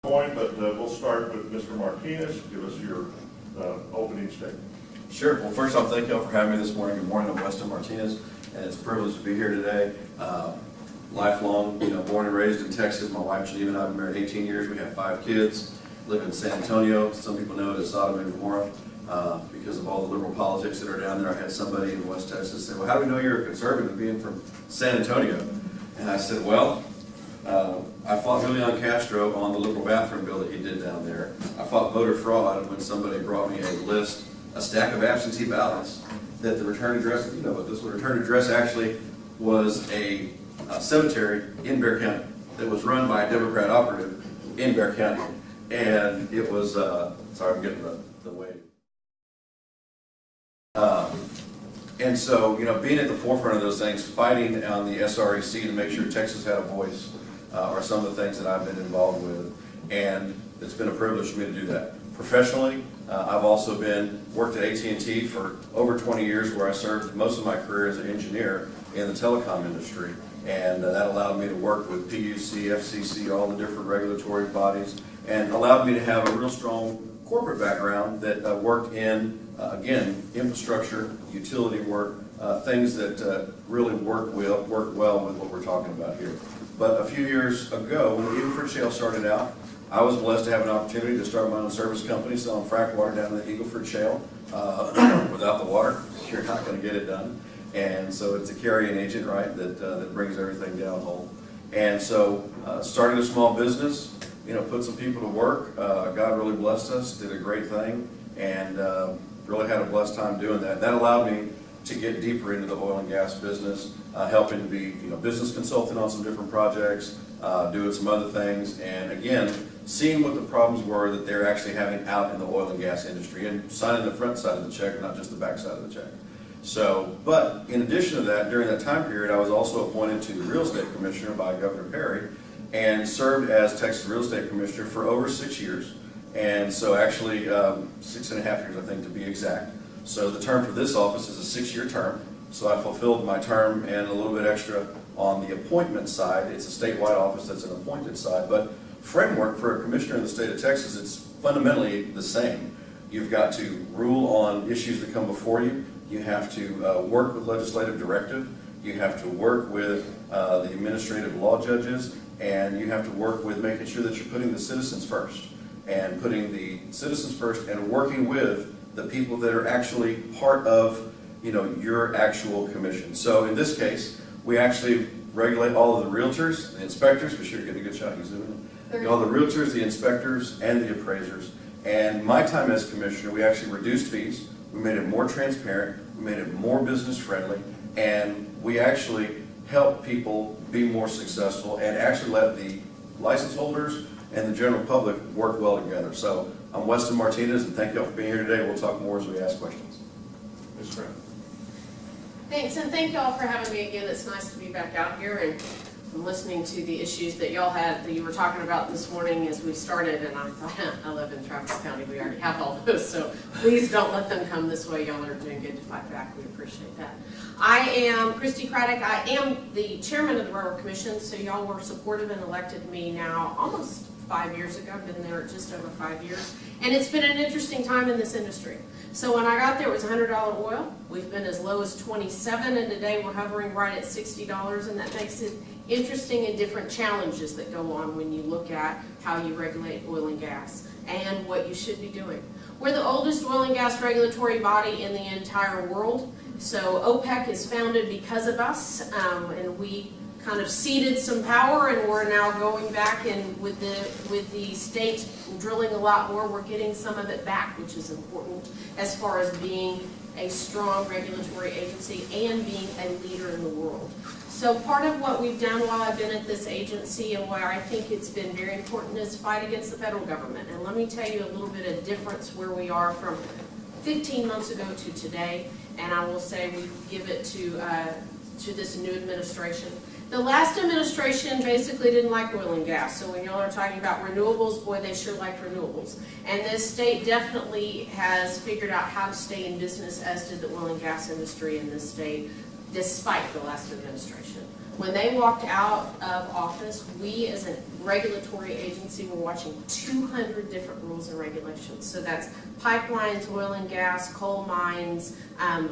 going, but we'll start with Mr. Martinez. Give us your opening statement. Sure. Well, first off, thank you all for having me this morning. Good morning. I'm Weston Martinez, and it's a privilege to be here today. Lifelong, born and raised in Texas. My wife Geneva and I have been married 18 years. We have 5 kids. Live in San Antonio. Some people know it as Sodom and Gomorrah because of all the liberal politics that are down there. I had somebody in West Texas say, "Well, how do we know you're a conservative being from San Antonio?" And I said, "Well, I fought Julian Castro on the liberal bathroom bill that he did down there. I fought voter fraud when somebody brought me a stack of absentee ballots that the return address, this return address actually was a cemetery in Bexar County that was run by a Democrat operative in Bexar County." And it was, sorry, I'm getting the wave. And so, being at the forefront of those things, fighting on the SREC to make sure Texas had a voice are some of the things that I've been involved with. And it's been a privilege for me to do that. Professionally, I've also worked at AT&T for over 20 years, where I served most of my career as an engineer in the telecom industry. And that allowed me to work with PUC, FCC, all the different regulatory bodies, and allowed me to have a real strong corporate background that worked in, again, infrastructure, utility work, things that really work well with what we're talking about here. But a few years ago, when the Eagle Ford Shale started out, I was blessed to have an opportunity to start my own service company selling frac water down in the Eagle Ford Shale. Without the water, you're not going to get it done. And so it's a carrying agent, right, that brings everything downhole. And so started a small business, put some people to work. God really blessed us, did a great thing, and really had a blessed time doing that. That allowed me to get deeper into the oil and gas business, helping to be business consultant on some different projects, doing some other things, and again, seeing what the problems were that they're actually having out in the oil and gas industry, and signing the front side of the check, not just the back side of the check. So, but in addition to that, during that time period, I was also appointed to the Real Estate Commissioner by Governor Perry, and served as Texas Real Estate Commissioner for over 6 years. And so actually 6.5 years, I think, to be exact. So the term for this office is a 6-year term. So I fulfilled my term and a little bit extra on the appointment side. It's a statewide office that's an appointed side, but framework for a commissioner in the state of Texas, it's fundamentally the same. You've got to rule on issues that come before you. You have to work with legislative directive. You have to work with the administrative law judges, and you have to work with making sure that you're putting the citizens first, and putting the citizens first and working with the people that are actually part of your actual commission. So in this case, we actually regulate all of the realtors, the inspectors. Be sure to get a good shot. You zoom in. All the realtors, the inspectors, and the appraisers. And my time as commissioner, we actually reduced fees. We made it more transparent. We made it more business friendly, and we actually help people be more successful and actually let the license holders and the general public work well together. So I'm Weston Martinez, and thank you all for being here today. We'll talk more as we ask questions. Ms. Grant. Thanks, and thank you all for having me again. It's nice to be back out here and listening to the issues that y'all had, that you were talking about this morning as we started, and I thought, I live in Travis County, we already have all those, so please don't let them come this way. Y'all are doing good to fight back. We appreciate that. I am Christy Craddock. I am the chairman of the Railroad Commission, so y'all were supportive and elected me now almost 5 years ago. I've been there just over 5 years, and it's been an interesting time in this industry. So when I got there, it was $100 oil. We've been as low as 27, and today we're hovering right at $60, and that makes it interesting and different challenges that go on when you look at how you regulate oil and gas and what you should be doing. We're the oldest oil and gas regulatory body in the entire world. So OPEC is founded because of us, and we kind of ceded some power, and we're now going back, and with the state drilling a lot more, we're getting some of it back, which is important as far as being a strong regulatory agency and being a leader in the world. So part of what we've done while I've been at this agency, and where I think it's been very important, is fight against the federal government. And let me tell you a little bit of difference where we are from 15 months ago to today. And I will say we give it to this new administration. The last administration basically didn't like oil and gas, so when y'all are talking about renewables, boy, they sure like renewables. And this state definitely has figured out how to stay in business, as did the oil and gas industry in this state, despite the last administration. When they walked out of office, we as a regulatory agency were watching 200 different rules and regulations. So that's pipelines, oil and gas, coal mines,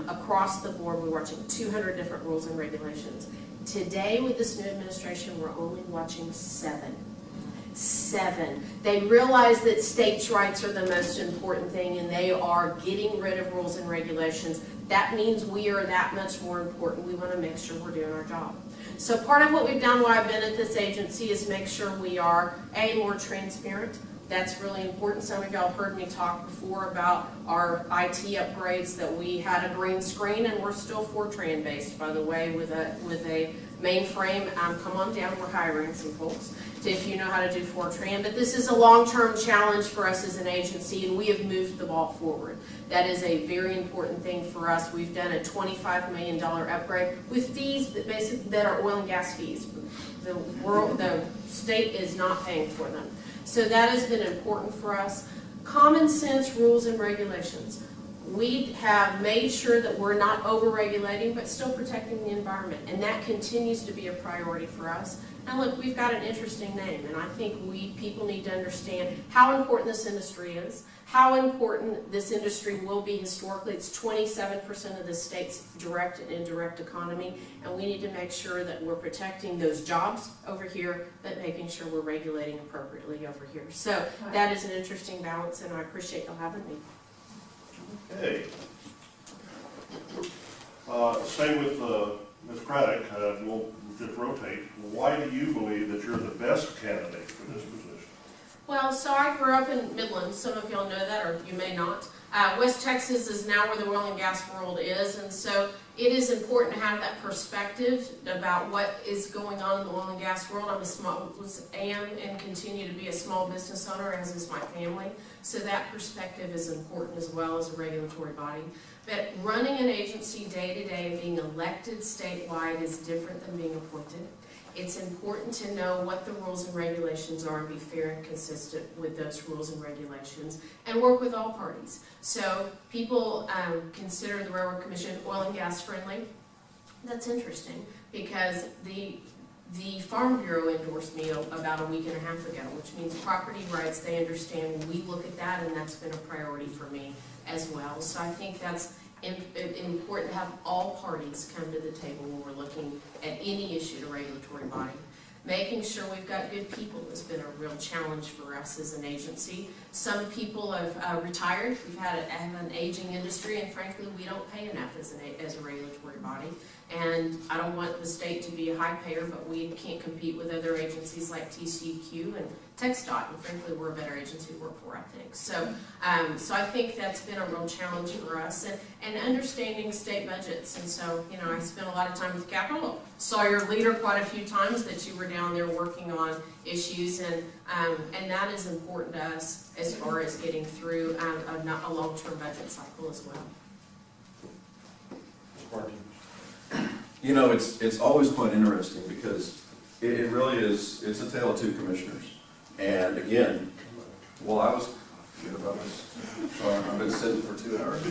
across the board, we're watching 200 different rules and regulations. Today, with this new administration, we're only watching 7. 7. They realize that states' rights are the most important thing, and they are getting rid of rules and regulations. That means we are that much more important. We want to make sure we're doing our job. So part of what we've done while I've been at this agency is make sure we are, A, more transparent. That's really important. Some of y'all heard me talk before about our IT upgrades, that we had a green screen, and we're still Fortran based, by the way, with a mainframe. Come on down, we're hiring some folks if you know how to do Fortran. But this is a long-term challenge for us as an agency, and we have moved the ball forward. That is a very important thing for us. We've done a $25 million upgrade with fees that are oil and gas fees. The state is not paying for them. So that has been important for us. Common sense rules and regulations. We have made sure that we're not over-regulating, but still protecting the environment, and that continues to be a priority for us. And look, we've got an interesting name, and I think people need to understand how important this industry is, how important this industry will be historically. It's 27% of the state's direct and indirect economy, and we need to make sure that we're protecting those jobs over here, but making sure we're regulating appropriately over here. So that is an interesting balance, and I appreciate y'all having me. Okay. Stay with Ms. Craddock. We'll just rotate. Why do you believe that you're the best candidate for this position? Well, so I grew up in Midland. Some of y'all know that, or you may not. West Texas is now where the oil and gas world is, and so it is important to have that perspective about what is going on in the oil and gas world. Am and continue to be a small business owner, as is my family, so that perspective is important as well as a regulatory body. But running an agency day to day and being elected statewide is different than being appointed. It's important to know what the rules and regulations are and be fair and consistent with those rules and regulations, and work with all parties. So people consider the Railroad Commission oil and gas friendly. That's interesting, because the Farm Bureau endorsed me about a week and a half ago, which means property rights, they understand. We look at that, and that's been a priority for me as well. So I think that's important to have all parties come to the table when we're looking at any issue to regulatory body. Making sure we've got good people has been a real challenge for us as an agency. Some people have retired. We've had an aging industry, and frankly, we don't pay enough as a regulatory body. And I don't want the state to be a high payer, but we can't compete with other agencies like TCQ and TxDOT, and frankly, we're a better agency to work for, I think. So, so I think that's been a real challenge for us, and understanding state budgets. And so, you know, I spent a lot of time with Capitol. Saw your leader quite a few times that you were down there working on issues, and that is important to us as far as getting through a long-term budget cycle as well. You know, it's always quite interesting, because it really is, it's a tale of two commissioners. And again, well, I was good about this. Sorry, I've been sitting for 2 hours.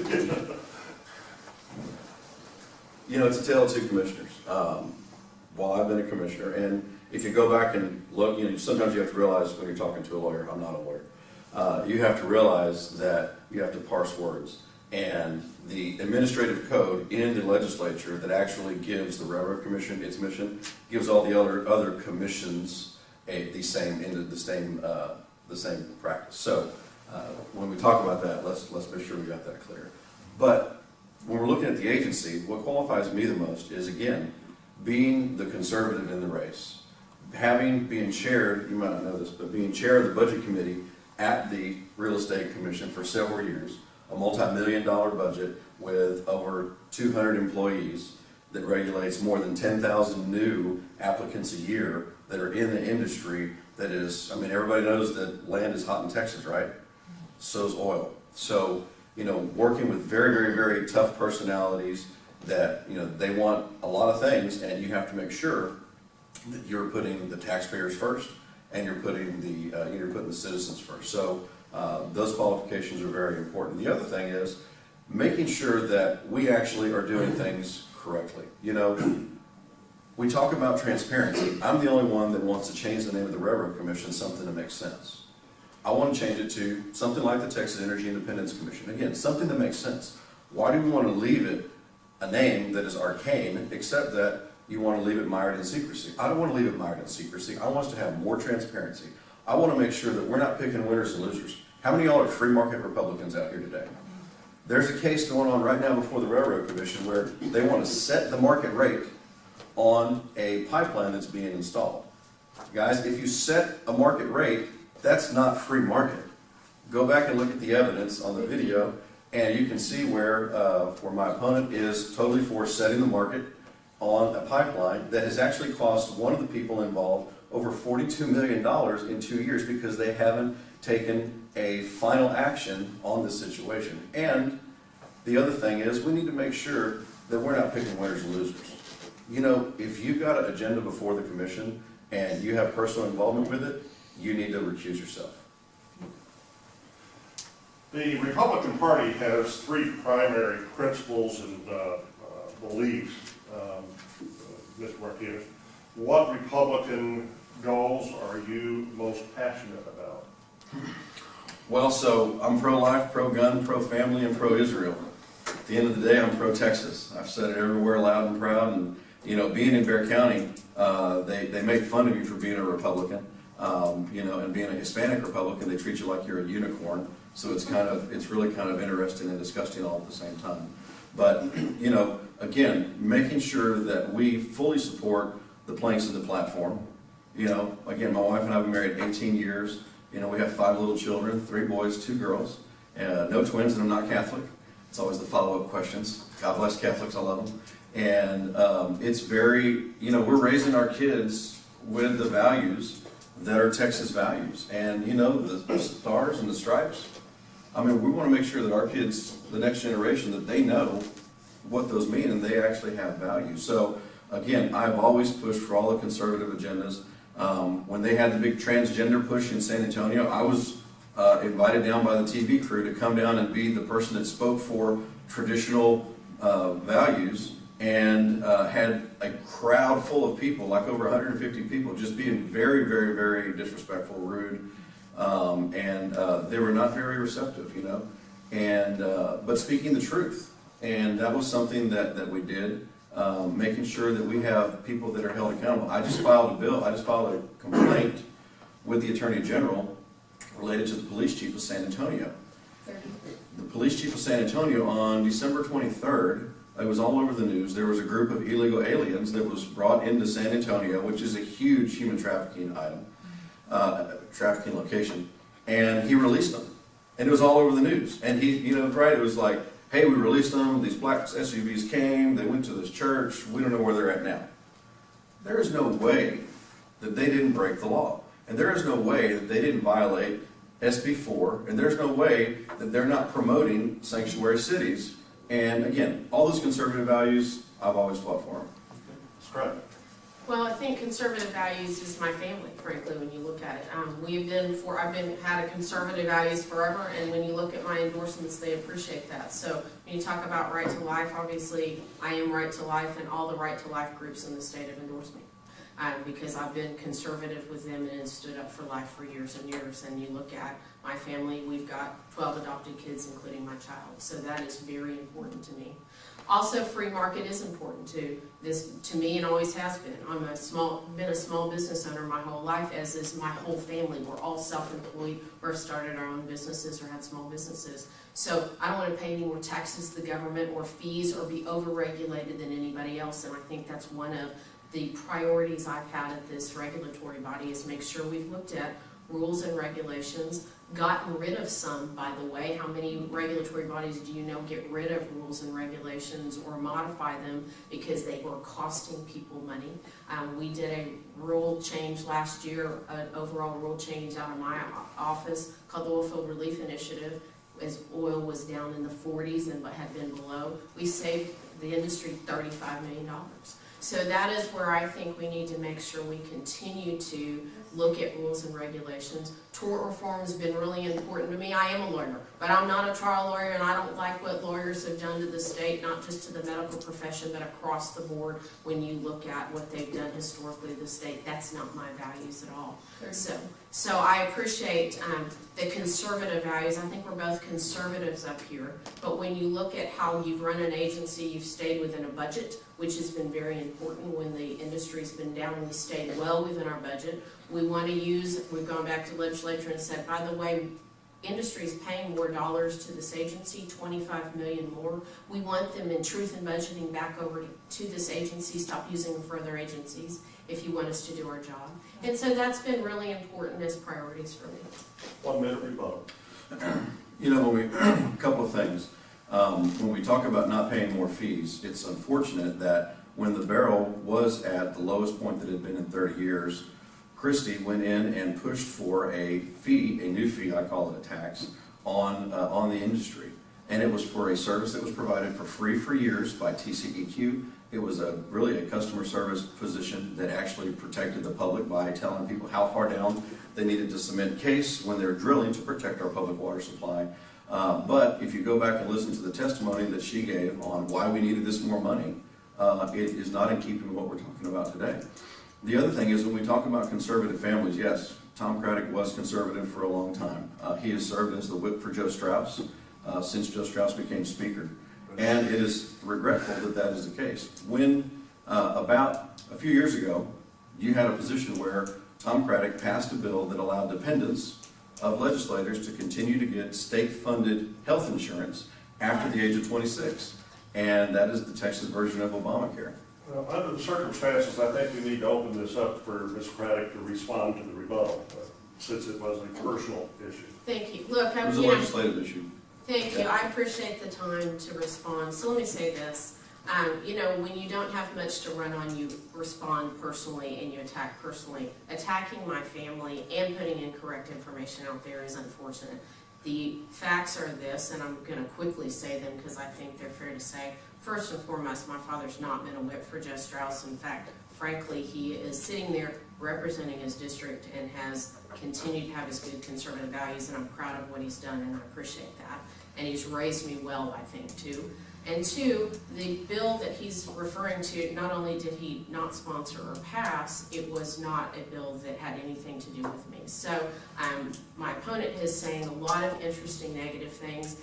You know, it's a tale of two commissioners. While I've been a commissioner, and if you go back and look, you know, sometimes you have to realize when you're talking to a lawyer, I'm not a lawyer, you have to realize that you have to parse words. And the administrative code in the legislature that actually gives the Railroad Commission its mission gives all the other commissions the same practice. So when we talk about that, let's make sure we got that clear. But when we're looking at the agency, what qualifies me the most is, again, being the conservative in the race, being chaired, you might not know this, but being chair of the budget committee at the Real Estate Commission for several years, a multi-million-dollar budget with over 200 employees that regulates more than 10,000 new applicants a year that are in the industry that is, I mean, everybody knows that land is hot in Texas, right? So's oil. So, you know, working with very, very, very tough personalities that, you know, they want a lot of things, and you have to make sure you're putting the taxpayers first, and you're putting the citizens first. So those qualifications are very important. The other thing is making sure that we actually are doing things correctly. You know, we talk about transparency. I'm the only one that wants to change the name of the Railroad Commission something that makes sense. I want to change it to something like the Texas Energy Independence Commission. Again, something that makes sense. Why do we want to leave it a name that is arcane, except that you want to leave it mired in secrecy? I don't want to leave it mired in secrecy. I want us to have more transparency. I want to make sure that we're not picking winners and losers. How many of y'all are free market Republicans out here today? There's a case going on right now before the Railroad Commission where they want to set the market rate on a pipeline that's being installed. Guys, if you set a market rate, that's not free market. Go back and look at the evidence on the video, and you can see where my opponent is totally for setting the market on a pipeline that has actually cost one of the people involved over $42 million in 2 years because they haven't taken a final action on this situation. And the other thing is we need to make sure that we're not picking winners and losers. You know, if you've got an agenda before the commission and you have personal involvement with it, you need to recuse yourself. The Republican Party has three primary principles and beliefs, Mr. Martinez. What Republican goals are you most passionate about? Well, so I'm pro-life, pro-gun, pro-family, and pro-Israel. At the end of the day, I'm pro-Texas. I've said it everywhere loud and proud. And, you know, being in Bexar County, they make fun of you for being a Republican. You know, and being a Hispanic Republican, they treat you like you're a unicorn. So it's really kind of interesting and disgusting all at the same time. But, you know, again, making sure that we fully support the planks of the platform. You know, again, my wife and I have been married 18 years. You know, we have 5 little children, 3 boys, 2 girls, no twins, and I'm not Catholic. It's always the follow-up questions. God bless Catholics, I love them. And it's very, you know, we're raising our kids with the values that are Texas values. And, you know, the stars and the stripes. I mean, we want to make sure that our kids, the next generation, that they know what those mean and they actually have value. So, again, I've always pushed for all the conservative agendas. When they had the big transgender push in San Antonio, I was invited down by the TV crew to come down and be the person that spoke for traditional values, and had a crowd full of people, like over 150 people, just being very, very, very disrespectful, rude, and they were not very receptive, you know, and but speaking the truth. And that was something that we did. Making sure that we have people that are held accountable. I just filed a complaint with the Attorney General related to the police chief of San Antonio. The police chief of San Antonio on December 23rd, it was all over the news, there was a group of illegal aliens that was brought into San Antonio, which is a huge human trafficking trafficking location, and he released them. And it was all over the news. And he, you know, right, it was like, hey, we released them, these black SUVs came, they went to this church, we don't know where they're at now. There is no way that they didn't break the law. And there is no way that they didn't violate SB 4, and there's no way that they're not promoting sanctuary cities. And again, all those conservative values, I've always fought for them. That's correct. Well, I think conservative values is my family, frankly, when you look at it. I've had a conservative values forever, and when you look at my endorsements, they appreciate that. So when you talk about right to life, obviously, I am right to life and all the right to life groups in the state have endorsed me. Because I've been conservative with them and stood up for life for years and years. And you look at my family, we've got 12 adopted kids, including my child. So that is very important to me. Also, free market is important to me and always has been. I've been a small business owner my whole life, as is my whole family. We're all self-employed or have started our own businesses or had small businesses. So I don't want to pay any more taxes to the government or fees or be over-regulated than anybody else. And I think that's one of the priorities I've had at this regulatory body, is make sure we've looked at rules and regulations, gotten rid of some, by the way. How many regulatory bodies do you know get rid of rules and regulations or modify them because they were costing people money? We did a rule change last year, an overall rule change out of my office called the Oilfield Relief Initiative, as oil was down in the 40s and but had been below. We saved the industry $35 million. So that is where I think we need to make sure we continue to look at rules and regulations. Tort reform has been really important to me. I am a lawyer, but I'm not a trial lawyer, and I don't like what lawyers have done to the state, not just to the medical profession, but across the board. When you look at what they've done historically to the state, that's not my values at all. So I appreciate the conservative values. I think we're both conservatives up here, but when you look at how you've run an agency, you've stayed within a budget, which has been very important. When the industry's been down, we stayed well within our budget. We want to use, we've gone back to legislature and said, by the way, industry's paying more dollars to this agency, 25 million more. We want them in truth and budgeting back over to this agency. Stop using them for other agencies if you want us to do our job. And so that's been really important as priorities for me. 1 minute rebuttal. You know, when we, a couple of things. When we talk about not paying more fees, it's unfortunate that when the barrel was at the lowest point that it had been in 30 years, Christie went in and pushed for a fee, a new fee, I call it a tax, on the industry. And it was for a service that was provided for free for years by TCEQ. It was really a customer service position that actually protected the public by telling people how far down they needed to cement case when they're drilling to protect our public water supply. But if you go back and listen to the testimony that she gave on why we needed this more money, it is not in keeping with what we're talking about today. The other thing is, when we talk about conservative families, yes, Tom Craddock was conservative for a long time. He has served as the whip for Joe Strauss since Joe Strauss became Speaker. And it is regretful that that is the case. When about a few years ago, you had a position where Tom Craddock passed a bill that allowed dependents of legislators to continue to get state-funded health insurance after the age of 26. And that is the Texas version of Obamacare. Well, under the circumstances, I think we need to open this up for Ms. Craddock to respond to the rebuttal, since it was a personal issue. Thank you. Look, It was a legislative issue. Thank you. I appreciate the time to respond. So let me say this. You know, when you don't have much to run on, you respond personally and you attack personally. Attacking my family and putting incorrect information out there is unfortunate. The facts are this, and I'm going to quickly say them because I think they're fair to say. First and foremost, my father's not been a whip for Joe Strauss. In fact, frankly, he is sitting there representing his district and has continued to have his good conservative values, and I'm proud of what he's done, and I appreciate that. And he's raised me well, I think, too. And two, the bill that he's referring to, not only did he not sponsor or pass, it was not a bill that had anything to do with me. So my opponent is saying a lot of interesting negative things.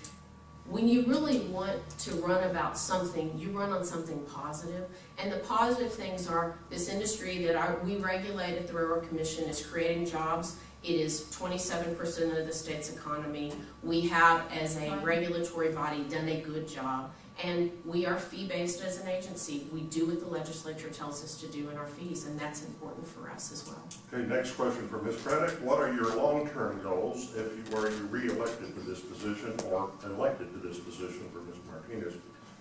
When you really want to run about something, you run on something positive. And the positive things are this industry that we regulate at the Railroad Commission is creating jobs. It is 27% of the state's economy. We have, as a regulatory body, done a good job. And we are fee-based as an agency. We do what the legislature tells us to do in our fees, and that's important for us as well. Okay, next question for Ms. Craddock. What are your long-term goals if you were re-elected to this position or elected to this position for Ms. Martinez?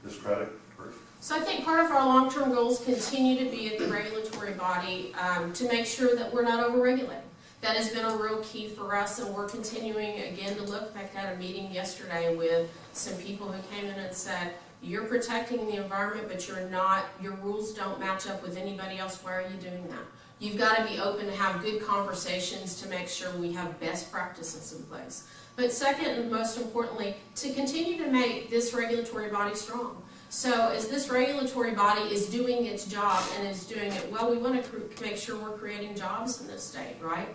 Ms. Craddock first. So I think part of our long-term goals continue to be at the regulatory body to make sure that we're not over-regulating. That has been a real key for us, and we're continuing again to look. Back at a meeting yesterday with some people who came in and said, you're protecting the environment, but you're not, your rules don't match up with anybody else. Why are you doing that? You've got to be open to have good conversations to make sure we have best practices in place. But second and most importantly, to continue to make this regulatory body strong. So as this regulatory body is doing its job and is doing it well, we want to make sure we're creating jobs in this state, right?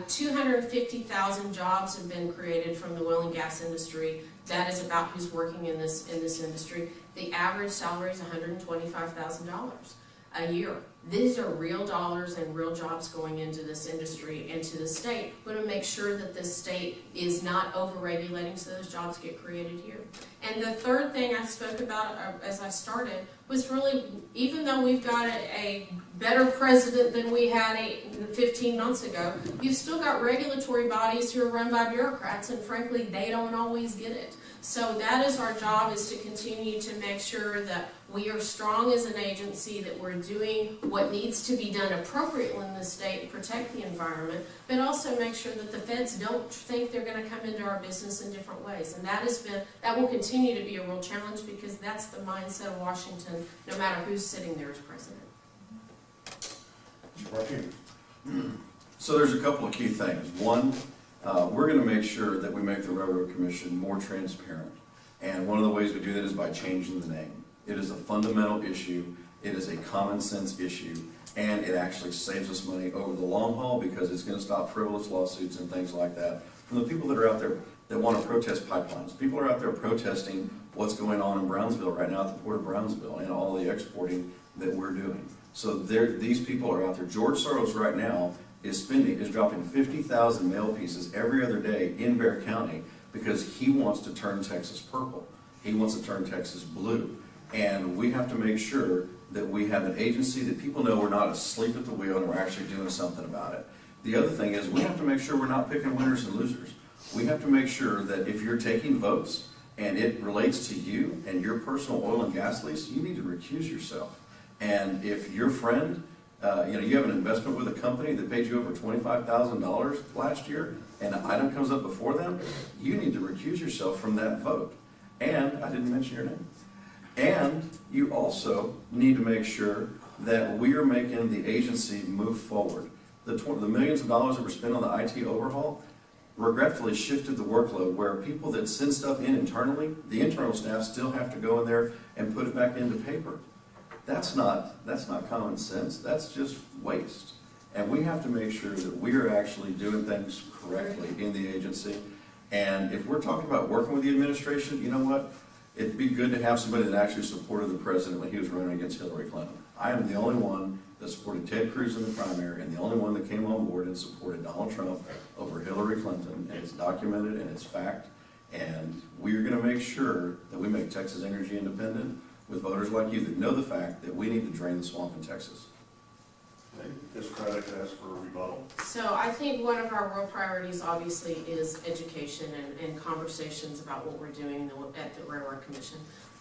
250,000 jobs have been created from the oil and gas industry. That is about who's working in this industry. The average salary is $125,000 a year. These are real dollars and real jobs going into this industry and to the state. We want to make sure that this state is not over-regulating so those jobs get created here. And the third thing I spoke about as I started was really, even though we've got a better president than we had 15 months ago, you've still got regulatory bodies who are run by bureaucrats, and frankly, they don't always get it. So that is our job, is to continue to make sure that we are strong as an agency, that we're doing what needs to be done appropriately in the state to protect the environment, but also make sure that the feds don't think they're going to come into our business in different ways. And that will continue to be a real challenge, because that's the mindset of Washington, no matter who's sitting there as president. Mr. Martinez. So there's a couple of key things. One, we're going to make sure that we make the Railroad Commission more transparent. And one of the ways we do that is by changing the name. It is a fundamental issue, it is a common sense issue, and it actually saves us money over the long haul, because it's going to stop frivolous lawsuits and things like that from the people that are out there that want to protest pipelines. People are out there protesting what's going on in Brownsville right now at the Port of Brownsville and all the exporting that we're doing. So these people are out there. George Soros right now is dropping 50,000 mail pieces every other day in Bexar County, because he wants to turn Texas purple. He wants to turn Texas blue. And we have to make sure that we have an agency that people know we're not asleep at the wheel and we're actually doing something about it. The other thing is, we have to make sure we're not picking winners and losers. We have to make sure that if you're taking votes and it relates to you and your personal oil and gas lease, you need to recuse yourself. And if your friend, you have an investment with a company that paid you over $25,000 last year, and an item comes up before them, you need to recuse yourself from that vote. And, I didn't mention your name. And you also need to make sure that we are making the agency move forward. The millions of dollars that were spent on the IT overhaul regretfully shifted the workload, where people that send stuff in internally, the internal staff still have to go in there and put it back into paper. That's not common sense. That's just waste. And we have to make sure that we are actually doing things correctly in the agency. And if we're talking about working with the administration, you know what? It'd be good to have somebody that actually supported the president when he was running against Hillary Clinton. I am the only one that supported Ted Cruz in the primary, and the only one that came on board and supported Donald Trump over Hillary Clinton. And it's documented and it's fact. And we are going to make sure that we make Texas energy independent with voters like you that know the fact that we need to drain the swamp in Texas. Ms. Craddock asked for a rebuttal. So I think one of our real priorities, obviously, is education and conversations about what we're doing at the Railroad Commission.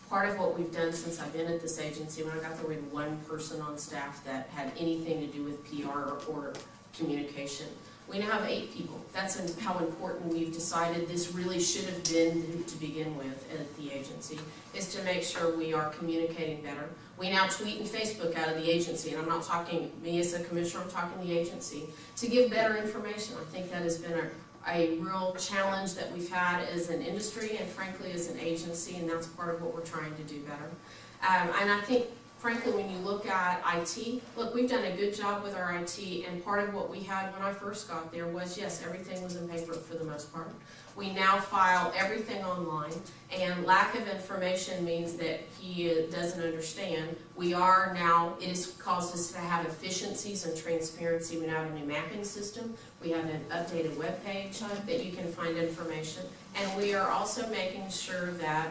Part of what we've done since I've been at this agency, when I got there, we had one person on staff that had anything to do with PR or communication. We now have 8 people. That's how important we've decided this really should have been to begin with at the agency, is to make sure we are communicating better. We now tweet and Facebook out of the agency, and I'm not talking me as a commissioner, I'm talking the agency, to give better information. I think that has been a real challenge that we've had as an industry and frankly as an agency, and that's part of what we're trying to do better. And I think, frankly, when you look at IT, look, we've done a good job with our IT, and part of what we had when I first got there was, yes, everything was in paper for the most part. We now file everything online, and lack of information means that he doesn't understand. We are now, it has caused us to have efficiencies and transparency. We now have a new mapping system. We have an updated webpage that you can find information. And we are also making sure that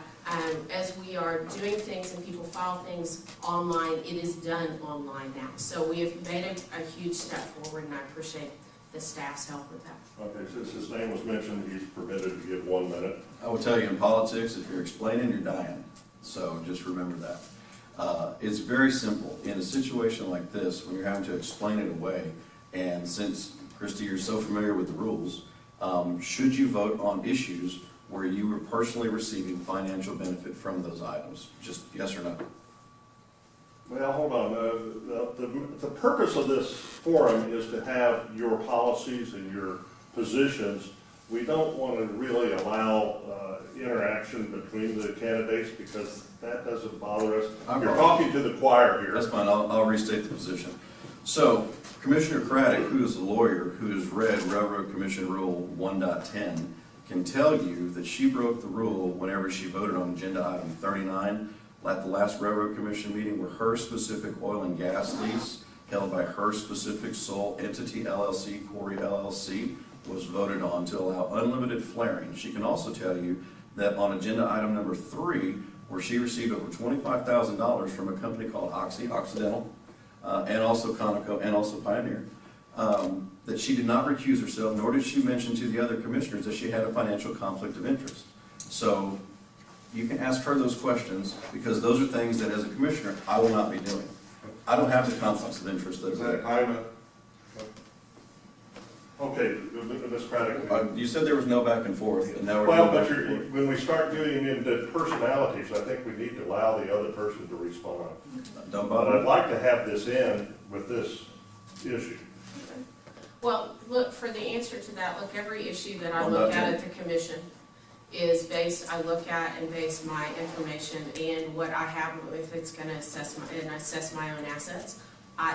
as we are doing things and people file things online, it is done online now. So we have made a huge step forward, and I appreciate the staff's help with that. Okay, since his name was mentioned, he's permitted to give 1 minute. I will tell you, in politics, if you're explaining, you're dying. So just remember that. It's very simple. In a situation like this, when you're having to explain it away, and since, Christy, you're so familiar with the rules, should you vote on issues where you were personally receiving financial benefit from those items? Just yes or no? Well, hold on. The purpose of this forum is to have your policies and your positions. We don't want to really allow interaction between the candidates, because that doesn't bother us. You're talking to the choir here. That's fine. I'll restate the position. So, Commissioner Craddock, who is a lawyer who has read Railroad Commission Rule 1.10, can tell you that she broke the rule whenever she voted on agenda item 39 at the last Railroad Commission meeting, where her specific oil and gas lease held by her specific sole entity, LLC, Quarry LLC, was voted on to allow unlimited flaring. She can also tell you that on agenda item number 3, where she received over $25,000 from a company called Occidental, and also Conoco, and also Pioneer, that she did not recuse herself, nor did she mention to the other commissioners that she had a financial conflict of interest. So you can ask her those questions, because those are things that as a commissioner, I will not be doing. I don't have the conflicts of interest that Is are that there. time? Okay, Ms. Craddock. You said there was no back and forth, and now we're Well, going but back and forth. when we start getting into personalities, I think we need to allow the other person to respond. Don't But bother I'd me. like to have this in with this issue. Well, look, for the answer to that, look, every issue that I Well, look not at to- at the commission is based, I look at and base my information and what I have, if it's gonna assess my own assets.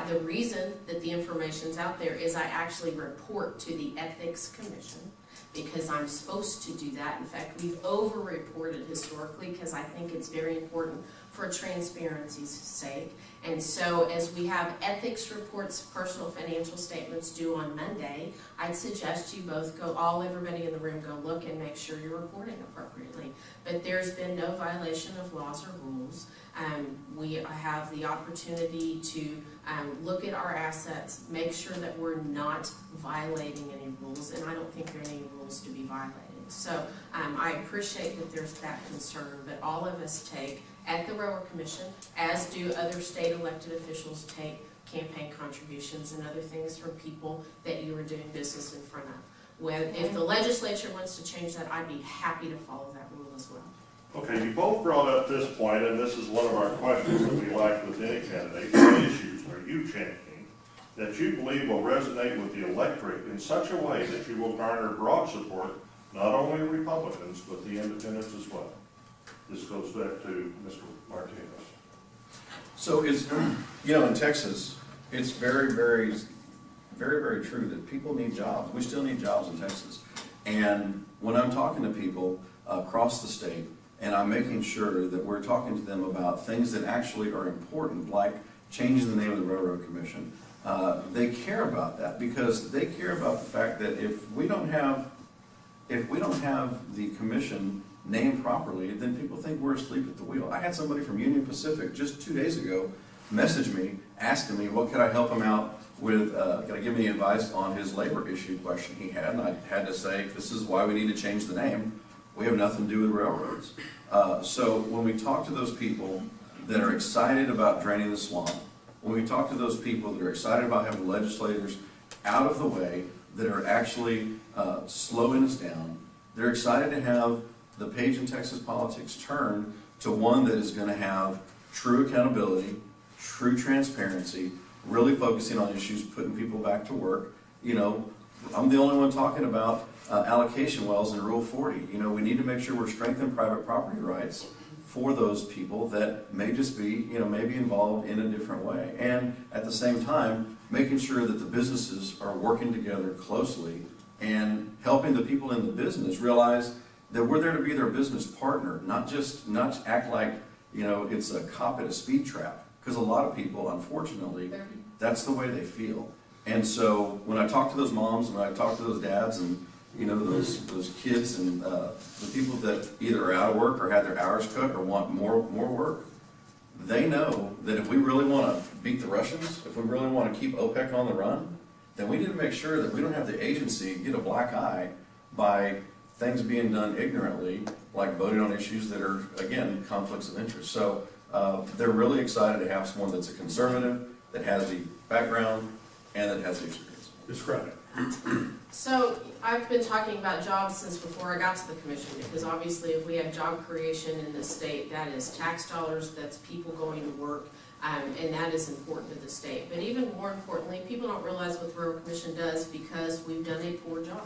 The reason that the information's out there is I actually report to the Ethics Commission, because I'm supposed to do that. In fact, we've over-reported historically, because I think it's very important for transparency's sake. And so as we have ethics reports, personal financial statements due on Monday, I'd suggest you both everybody in the room go look and make sure you're reporting appropriately. But there's been no violation of laws or rules. We have the opportunity to look at our assets, make sure that we're not violating any rules, and I don't think there are any rules to be violated. So I appreciate that there's that concern, but all of us take, at the Railroad Commission, as do other state elected officials, take campaign contributions and other things from people that you are doing business in front of. If the legislature wants to change that, I'd be happy to follow that rule as well. Okay, you both brought up this point, and this is one of our questions that we like with any candidate. What issues are you championing that you believe will resonate with the electorate in such a way that you will garner broad support, not only Republicans, but the independents as well? This goes back to Mr. Martinez. So it's, in Texas, it's very, very, very, very true that people need jobs. We still need jobs in Texas. And when I'm talking to people across the state, and I'm making sure that we're talking to them about things that actually are important, like changing the name of the Railroad Commission, they care about that, because they care about the fact that if we don't have the commission named properly, then people think we're asleep at the wheel. I had somebody from Union Pacific just 2 days ago message me, asking me what could I help him out with, can I give me advice on his labor issue question he had, and I had to say, this is why we need to change the name. We have nothing to do with railroads. So when we talk to those people that are excited about draining the swamp, when we talk to those people that are excited about having legislators out of the way, that are actually slowing us down, they're excited to have the page in Texas politics turn to one that is going to have true accountability, true transparency, really focusing on issues, putting people back to work. I'm the only one talking about allocation wells in Rule 40. We need to make sure we're strengthening private property rights for those people that may just be, maybe involved in a different way. And at the same time, making sure that the businesses are working together closely and helping the people in the business realize that we're there to be their business partner, not act like, it's a cop at a speed trap. Because a lot of people, unfortunately, that's the way they feel. And so when I talk to those moms, and when I talk to those dads, and those kids, and the people that either are out of work or had their hours cut or want more work, they know that if we really want to beat the Russians, if we really want to keep OPEC on the run, then we need to make sure that we don't have the agency get a black eye by things being done ignorantly, like voting on issues that are, again, conflicts of interest. So they're really excited to have someone that's a conservative, that has the background, and that has the experience. Describe it. So I've been talking about jobs since before I got to the commission, because obviously if we have job creation in the state, that is tax dollars, that's people going to work, and that is important to the state. But even more importantly, people don't realize what the Railroad Commission does, because we've done a poor job.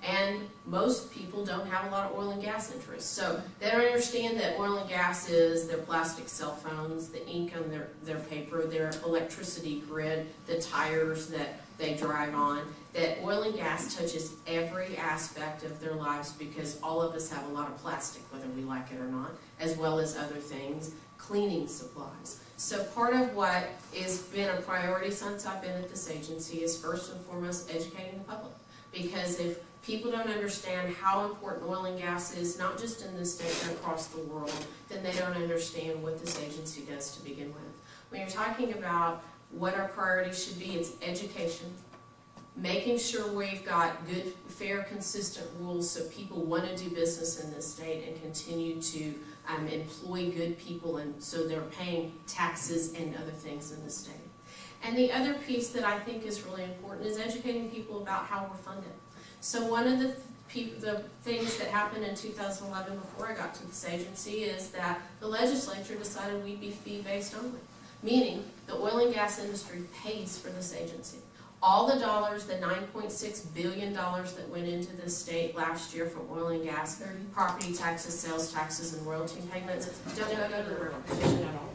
And most people don't have a lot of oil and gas interests. So they don't understand that oil and gas is their plastic cell phones, the ink on their paper, their electricity grid, the tires that they drive on, that oil and gas touches every aspect of their lives, because all of us have a lot of plastic, whether we like it or not, as well as other things, cleaning supplies. So part of what has been a priority since I've been at this agency is first and foremost educating the public. Because if people don't understand how important oil and gas is, not just in this state but across the world, then they don't understand what this agency does to begin with. When you're talking about what our priorities should be, it's education, making sure we've got good, fair, consistent rules so people want to do business in this state and continue to employ good people, and so they're paying taxes and other things in the state. And the other piece that I think is really important is educating people about how we're funded. So one of the things that happened in 2011 before I got to this agency is that the legislature decided we'd be fee-based only, meaning the oil and gas industry pays for this agency. All the dollars, the $9.6 billion that went into this state last year for oil and gas, property taxes, sales taxes, and royalty payments, don't go to the Railroad Commission at all.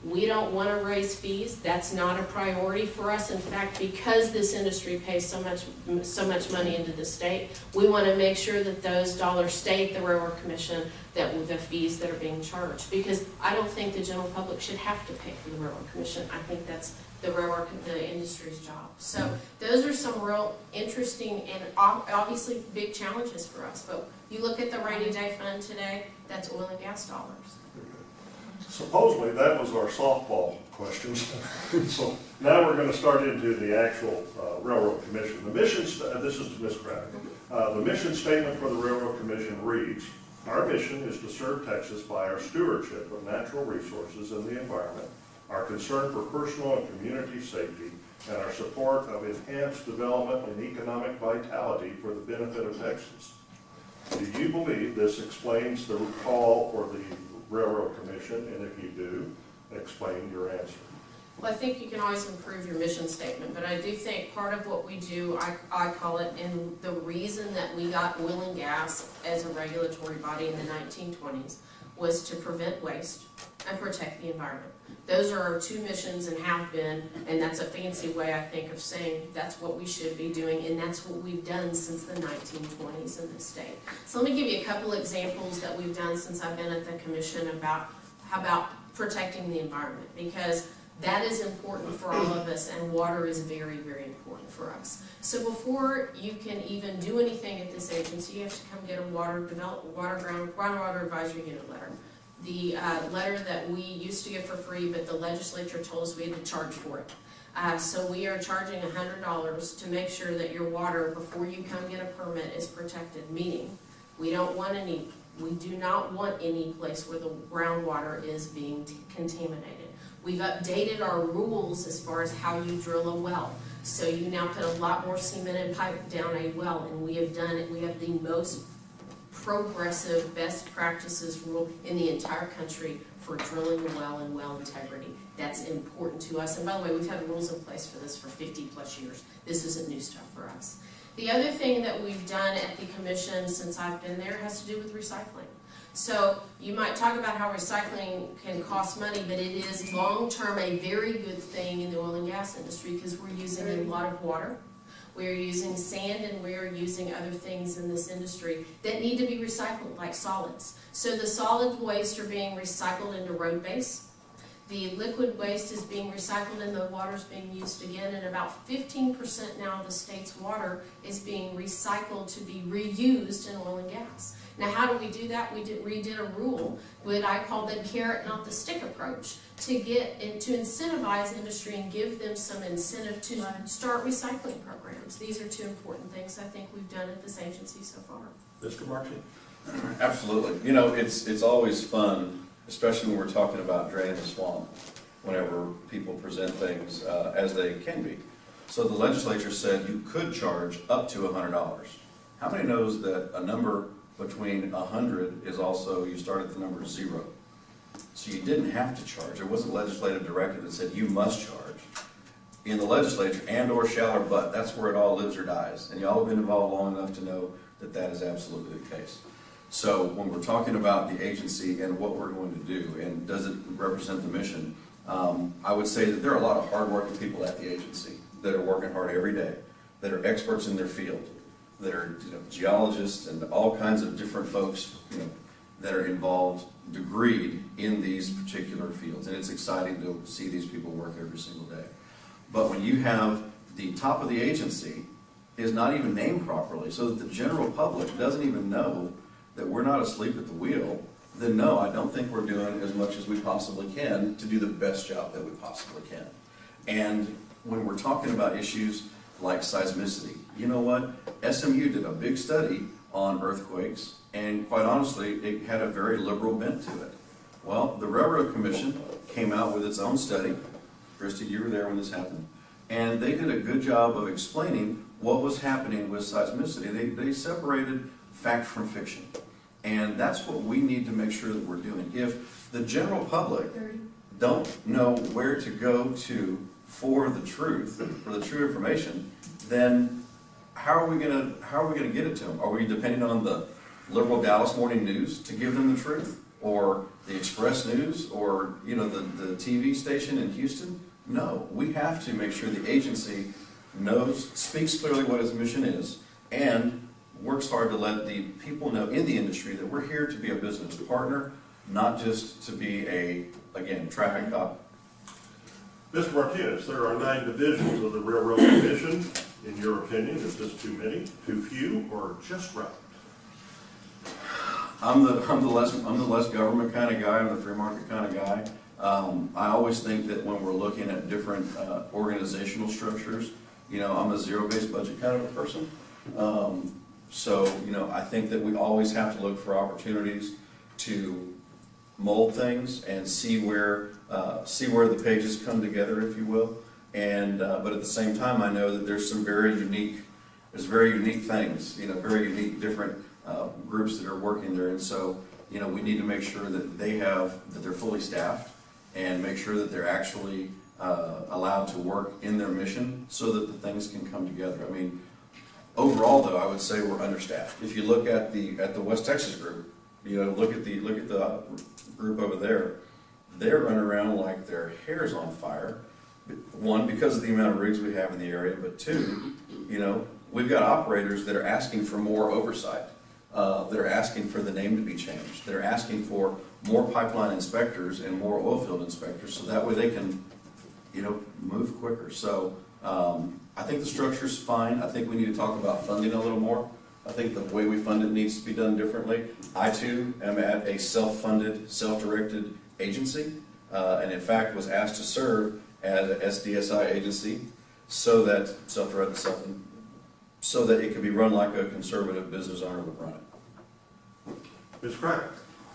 We don't want to raise fees. That's not a priority for us. In fact, because this industry pays so much money into the state, we want to make sure that those dollars stay at the Railroad Commission, that with the fees that are being charged. Because I don't think the general public should have to pay for the Railroad Commission. I think that's the industry's job. So those are some real interesting and obviously big challenges for us. But you look at the rainy day fund today, that's oil and gas dollars. Supposedly, that was our softball questions. So now we're going to start into the actual Railroad Commission. The mission, this is to Ms. Craddock. The mission statement for the Railroad Commission reads, "Our mission is to serve Texas by our stewardship of natural resources and the environment, our concern for personal and community safety, and our support of enhanced development and economic vitality for the benefit of Texas." Do you believe this explains the call for the Railroad Commission, and if you do, explain your answer? Well, I think you can always improve your mission statement, but I do think part of what we do, I call it, and the reason that we got oil and gas as a regulatory body in the 1920s was to prevent waste and protect the environment. Those are our two missions and have been, and that's a fancy way, I think, of saying that's what we should be doing, and that's what we've done since the 1920s in this state. So let me give you a couple examples that we've done since I've been at the commission about protecting the environment, because that is important for all of us, and water is very, very important for us. So before you can even do anything at this agency, you have to come get a groundwater advisory unit letter. The letter that we used to get for free, but the legislature told us we had to charge for it. So we are charging $100 to make sure that your water, before you come get a permit, is protected, meaning we do not want any place where the groundwater is being contaminated. We've updated our rules as far as how you drill a well. So you now put a lot more cement and pipe down a well, and we have done it. We have the most progressive best practices rule in the entire country for drilling a well and well integrity. That's important to us. And by the way, we've had rules in place for this for 50 plus years. This isn't new stuff for us. The other thing that we've done at the commission since I've been there has to do with recycling. So you might talk about how recycling can cost money, but it is long-term a very good thing in the oil and gas industry because we're using a lot of water. We're using sand, and we're using other things in this industry that need to be recycled, like solids. So the solid waste are being recycled into road base. The liquid waste is being recycled, and the water is being used again. And about 15% now of the state's water is being recycled to be reused in oil and gas. Now, how do we do that? We redid a rule, what I call the carrot, not the stick approach, to incentivize industry and give them some incentive to start recycling programs. These are two important things I think we've done at this agency so far. Mr. Markey? Absolutely. You know, it's always fun, especially when we're talking about draining the swamp, whenever people present things as they can be. So the legislature said you could charge up to $100. How many knows that a number between 100 is also, you start at the number 0. So you didn't have to charge. There wasn't legislative directive that said you must charge. In the legislature, and or shall or but, that's where it all lives or dies. And y'all have been involved long enough to know that that is absolutely the case. So when we're talking about the agency and what we're going to do, and does it represent the mission, I would say that there are a lot of hardworking people at the agency that are working hard every day, that are experts in their field, that are geologists and all kinds of different folks that are involved, degreed in these particular fields. And it's exciting to see these people work every single day. But when you have the top of the agency is not even named properly, so that the general public doesn't even know that we're not asleep at the wheel, then no, I don't think we're doing as much as we possibly can to do the best job that we possibly can. And when we're talking about issues like seismicity, you know what? SMU did a big study on earthquakes, and quite honestly, it had a very liberal bent to it. Well, the Railroad Commission came out with its own study. Christy, you were there when this happened. And they did a good job of explaining what was happening with seismicity. They separated fact from fiction. And that's what we need to make sure that we're doing. If the general public don't know where to go to for the truth, for the true information, then how are we gonna get it to them? Are we depending on the liberal Dallas Morning News to give them the truth, or the Express News, or the TV station in Houston? No, we have to make sure the agency speaks clearly what its mission is, and works hard to let the people know in the industry that we're here to be a business partner, not just to be again, traffic cop. Mr. Martinez, there are 9 divisions of the Railroad Commission. In your opinion, is this too many, too few, or just right? I'm the less government kind of guy. I'm the free market kind of guy. I always think that when we're looking at different organizational structures, I'm a zero-based budget kind of a person. So I think that we always have to look for opportunities to mold things and see where the pages come together, if you will. And but at the same time, I know that there's some very unique things, very unique different groups that are working there. And so we need to make sure that they're fully staffed, and make sure that they're actually allowed to work in their mission so that the things can come together. I mean, overall though, I would say we're understaffed. If you look at the West Texas group, look at the group over there, they're running around like their hair's on fire. One, because of the amount of rigs we have in the area, but two, we've got operators that are asking for more oversight. They're asking for the name to be changed. They're asking for more pipeline inspectors and more oil field inspectors, so that way they can, move quicker. So I think the structure's fine. I think we need to talk about funding a little more. I think the way we fund it needs to be done differently. I too am at a self-funded, self-directed agency, and in fact was asked to serve as an SDSI agency, so that it could be run like a conservative business owner would run it. Ms. Cracker.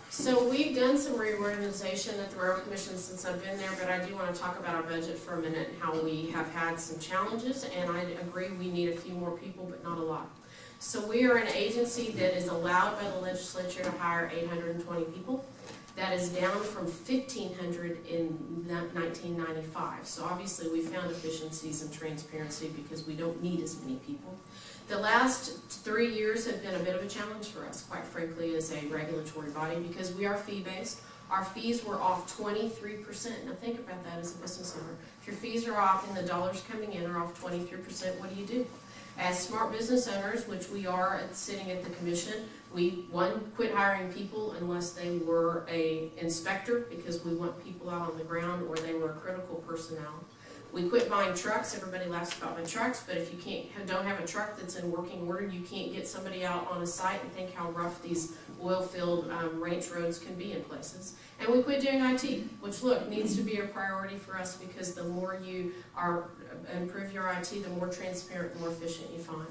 So we've done some reorganization at the Railroad Commission since I've been there, but I do want to talk about our budget for a minute and how we have had some challenges, and I agree we need a few more people, but not a lot. So we are an agency that is allowed by the legislature to hire 820 people. That is down from 1,500 in 1995. So obviously we found efficiencies and transparency because we don't need as many people. The last 3 years have been a bit of a challenge for us, quite frankly, as a regulatory body, because we are fee-based. Our fees were off 23%. Now think about that as a business owner. If your fees are off and the dollars coming in are off 23%, what do? As smart business owners, which we are sitting at the commission, we, quit hiring people unless they were an inspector, because we want people out on the ground or they were critical personnel. We quit buying trucks. Everybody laughs about my trucks, but if you don't have a truck that's in working order, you can't get somebody out on a site, and think how rough these oil field ranch roads can be in places. And we quit doing IT, which needs to be a priority for us, because the more you improve your IT, the more transparent and more efficient you find.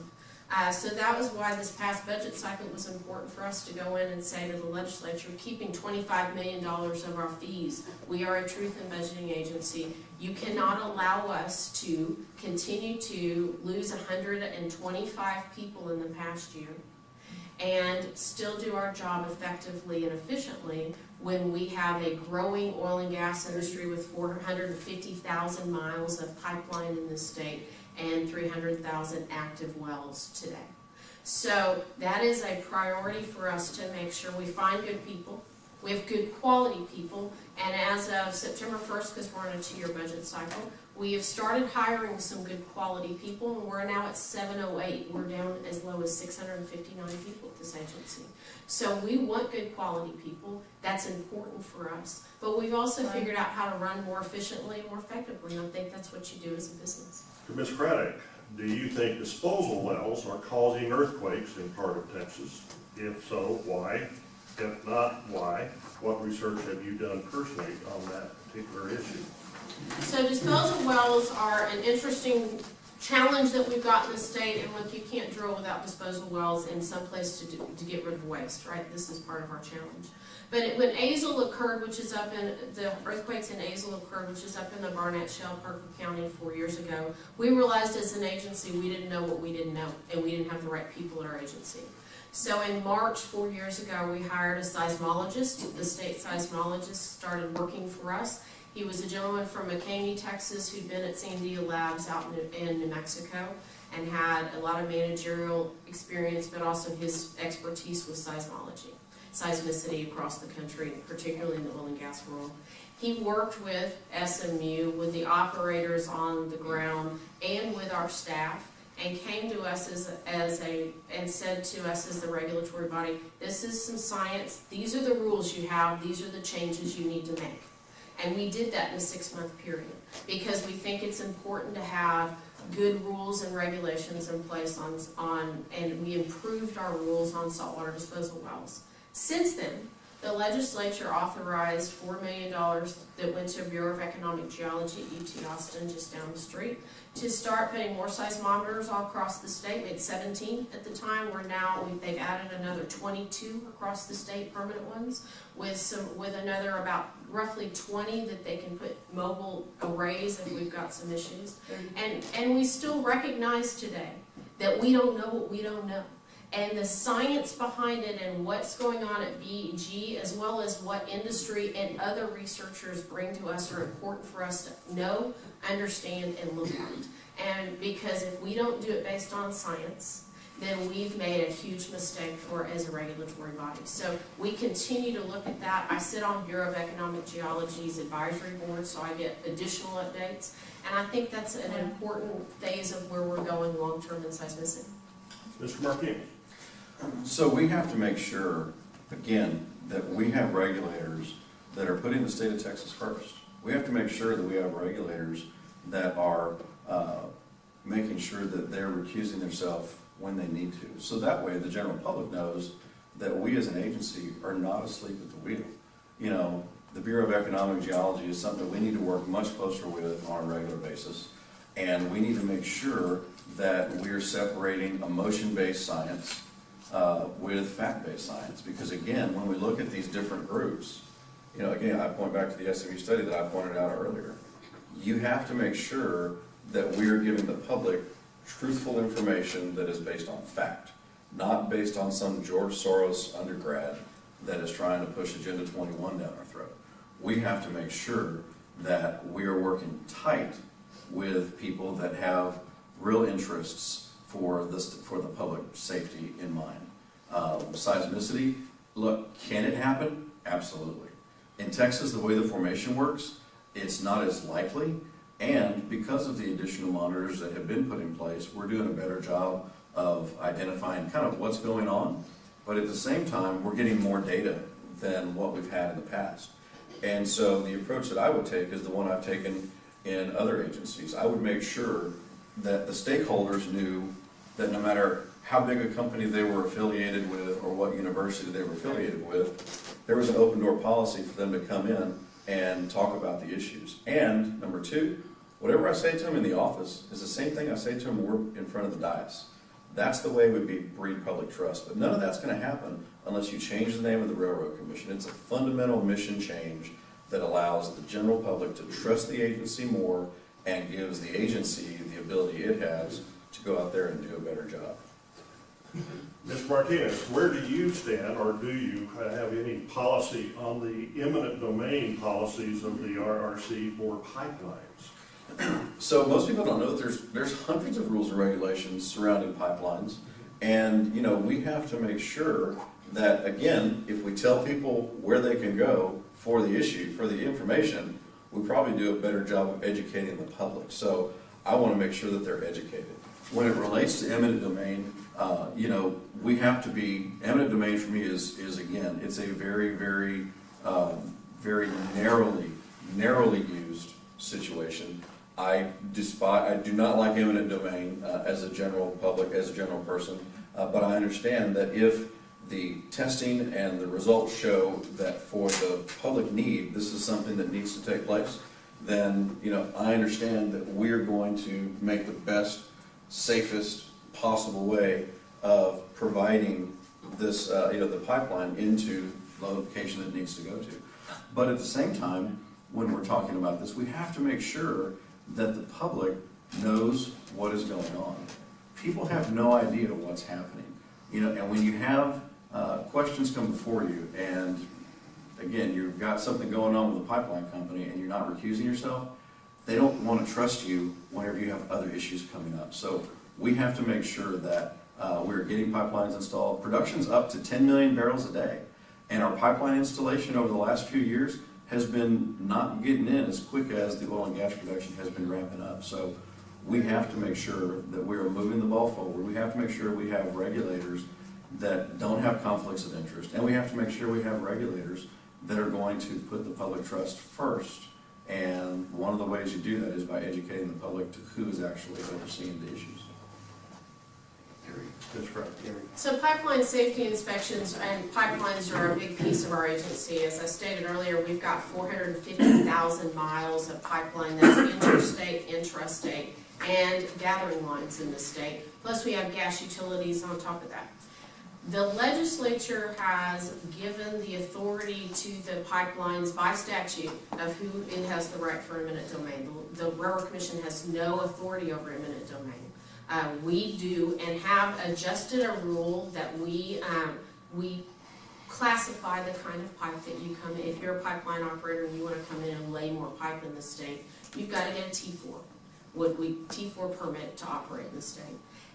So that was why this past budget cycle was important for us to go in and say to the legislature, keeping $25 million of our fees. We are a truth in budgeting agency. You cannot allow us to continue to lose 125 people in the past year and still do our job effectively and efficiently when we have a growing oil and gas industry with 450,000 miles of pipeline in this state and 300,000 active wells today. So that is a priority for us to make sure we find good people, we have good quality people, and as of September 1st, because we're on a 2-year budget cycle, we have started hiring some good quality people, and we're now at 708. We're down as low as 659 people at this agency. So we want good quality people. That's important for us. But we've also figured out how to run more efficiently and more effectively, and I think that's what you do as a business. Ms. Craddock, do you think disposal wells are causing earthquakes in part of Texas? If so, why? If not, why? What research have you done personally on that particular issue? So disposal wells are an interesting challenge that we've got in the state, and look, you can't drill without disposal wells in some place to get rid of waste, right? This is part of our challenge. But when Azle occurred, which is up in, the earthquakes in Azle occurred, which is up in the Barnett Shale, Kirkland County 4 years ago, we realized as an agency we didn't know what we didn't know, and we didn't have the right people at our agency. So in March 4 years ago, we hired a seismologist. The state seismologist started working for us. He was a gentleman from McCamey, Texas, who'd been at Sandia Labs out in New Mexico and had a lot of managerial experience, but also his expertise was seismicity across the country, particularly in the oil and gas world. He worked with SMU, with the operators on the ground, and with our staff, and came to us and said to us as the regulatory body, this is some science, these are the rules you have, these are the changes you need to make. And we did that in a 6-month period because we think it's important to have good rules and regulations in place and we improved our rules on saltwater disposal wells. Since then, the legislature authorized $4 million that went to Bureau of Economic Geology, UT Austin, just down the street, to start putting more seismometers all across the state. We had 17 at the time. They've added another 22 across the state, permanent ones, with another about roughly 20 that they can put mobile arrays if we've got some issues. And we still recognize today that we don't know what we don't know. And the science behind it and what's going on at BEG, as well as what industry and other researchers bring to us, are important for us to know, understand, and look at. And because if we don't do it based on science, then we've made a huge mistake as a regulatory body. So we continue to look at that. I sit on Bureau of Economic Geology's advisory board, so I get additional updates. And I think that's an important phase of where we're going long-term in seismicity. Mr. Martinez. So we have to make sure, again, that we have regulators that are putting the state of Texas first. We have to make sure that we have regulators that are making sure that they're recusing themselves when they need to. So that way the general public knows that we as an agency are not asleep at the wheel. You know, the Bureau of Economic Geology is something we need to work much closer with on a regular basis. And we need to make sure that we're separating emotion-based science with fact-based science. Because again, when we look at these different groups, you know, again, I point back to the SMU study that I pointed out earlier. You have to make sure that we're giving the public truthful information that is based on fact, not based on some George Soros undergrad that is trying to push Agenda 21 down our throat. We have to make sure that we are working tight with people that have real interests for the public safety in mind. Seismicity, look, can it happen? Absolutely. In Texas, the way the formation works, it's not as likely, and because of the additional monitors that have been put in place, we're doing a better job of identifying kind of what's going on, but at the same time, we're getting more data than what we've had in the past. And so the approach that I would take is the one I've taken in other agencies. I would make sure that the stakeholders knew that no matter how big a company they were affiliated with or what university they were affiliated with, there was an open door policy for them to come in and talk about the issues. And number two, whatever I say to them in the office is the same thing I say to them when we're in front of the dais. That's the way we breed public trust. But none of that's going to happen unless you change the name of the Railroad Commission. It's a fundamental mission change that allows the general public to trust the agency more and gives the agency the ability it has to go out there and do a better job. Mr. Martinez, where do you stand, or do you have any policy on the eminent domain policies of the RRC for pipelines? So most people don't know that there's hundreds of rules and regulations surrounding pipelines, and you know we have to make sure that, again, if we tell people where they can go for the issue, for the information, we probably do a better job of educating the public. So I want to make sure that they're educated. When it relates to eminent domain, you know, we have to be, eminent domain for me is again, it's a very, very, very narrowly used situation. I do not like eminent domain as a general public, as a general person, but I understand that if the testing and the results show that for the public need, this is something that needs to take place, then, you know, I understand that we're going to make the best safest possible way of providing this, the pipeline into the location that it needs to go to. But at the same time, when we're talking about this, we have to make sure that the public knows what is going on. People have no idea what's happening, and when you have questions come before you, and again, you've got something going on with the pipeline company and you're not recusing yourself, they don't want to trust you whenever you have other issues coming up. So we have to make sure that we're getting pipelines installed. Production's up to 10 million barrels a day, and our pipeline installation over the last few years has been not getting in as quick as the oil and gas production has been ramping up. So we have to make sure that we are moving the ball forward. We have to make sure we have regulators that don't have conflicts of interest, and we have to make sure we have regulators that are going to put the public trust first. And one of the ways you do that is by educating the public to who is actually overseeing the issues. That's correct. So pipeline safety inspections and pipelines are a big piece of our agency. As I stated earlier, we've got 450,000 miles of pipeline that's interstate, intrastate, and gathering lines in the state. Plus we have gas utilities on top of that. The legislature has given the authority to the pipelines by statute of who it has the right for eminent domain. The Railroad Commission has no authority over eminent domain. We do and have adjusted a rule that we classify the kind of pipe that you come in. If you're a pipeline operator and you want to come in and lay more pipe in the state, you've got to get a T4, T4 permit to operate in the state.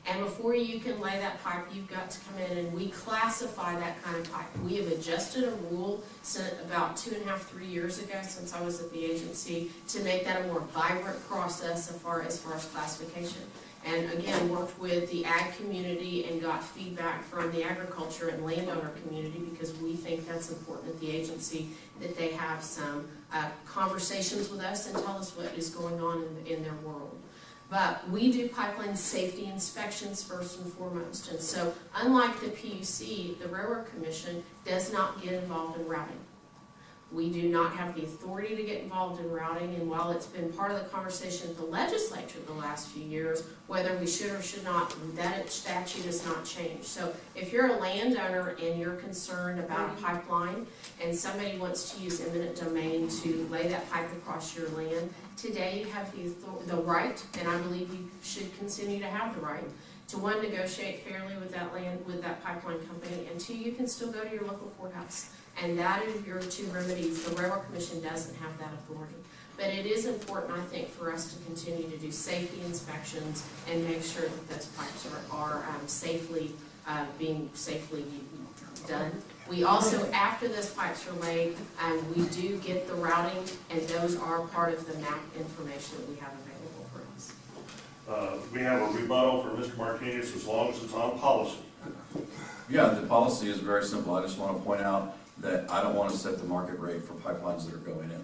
And before you can lay that pipe, you've got to come in and we classify that kind of pipe. We have adjusted a rule about 2.5, 3 years ago since I was at the agency to make that a more vibrant process as far as classification. And again, worked with the ag community and got feedback from the agriculture and landowner community because we think that's important at the agency, that they have some conversations with us and tell us what is going on in their world. But we do pipeline safety inspections first and foremost. And so unlike the PUC, the Railroad Commission does not get involved in routing. We do not have the authority to get involved in routing, and while it's been part of the conversation at the legislature the last few years, whether we should or should not, that statute has not changed. So if you're a landowner and you're concerned about a pipeline and somebody wants to use eminent domain to lay that pipe across your land, today you have the right, and I believe you should continue to have the right, to one, negotiate fairly with that with that pipeline company, and two, you can still go to your local courthouse. And that is your two remedies. The Railroad Commission doesn't have that authority. But it is important, I think, for us to continue to do safety inspections and make sure that those pipes are being safely done. We also, after those pipes are laid, we do get the routing, and those are part of the map information that we have available for us. We have a rebuttal for Mr. Martinez as long as it's on policy. Yeah, the policy is very simple. I just want to point out that I don't want to set the market rate for pipelines that are going in.